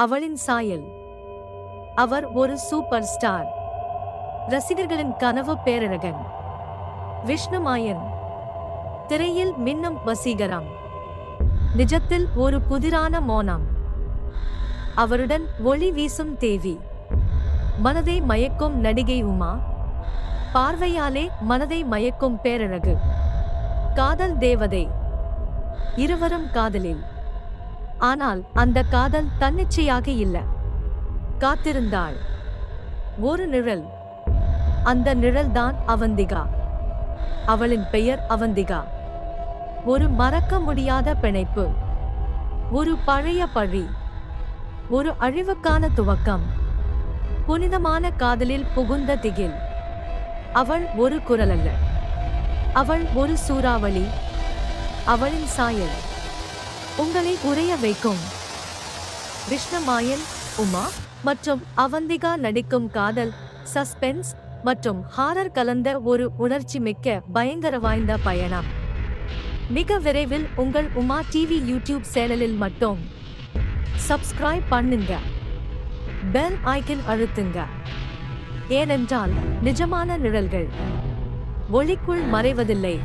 அவளின் சாயல். அவர் ஒரு சூப்பர் ஸ்டார். ரசிகர்களின் கனவு பேரழகன். விஷ்ணு மாயன். திரையில் மின்னும் வசீகரம். நிஜத்தில் ஒரு புதிரான மோனம். அவருடன் ஒளி வீசும் தேவி. மனதை மயக்கும் நடிகை உமா. பார்வையாலே மனதை மயக்கும் பேரழகு. காதல் தேவதை. இருவரும் காதலில். ஆனால் அந்த காதல் தன்னிச்சையாக இல்ல. காத்திருந்தாள் ஒரு நிழல். அந்த நிழல்தான் அவந்திகா. அவளின் பெயர் அவந்திகா. ஒரு மறக்க முடியாத பிணைப்பு. ஒரு பழைய பழி. ஒரு அழிவுக்கான துவக்கம். புனிதமான காதலில் புகுந்த திகில். அவள் ஒரு குரல் அல்ல. அவள் ஒரு சூறாவளி. அவளின் சாயல் உங்களை உறைய வைக்கும். விஷ்ணு மாயன், உமா மற்றும் அவந்திகா நடிக்கும் காதல், சஸ்பென்ஸ் மற்றும் ஹாரர் கலந்த ஒரு உணர்ச்சி மிக்க பயங்கர வாய்ந்த பயணம். மிக விரைவில் உங்கள் உமா டிவி யூடியூப் சேனலில் மட்டும். சப்ஸ்கிரைப் பண்ணுங்க. பெல் ஐக்கன் அழுத்துங்க. ஏனென்றால் நிஜமான நிழல்கள் ஒளிக்குள் மறைவதில்லை.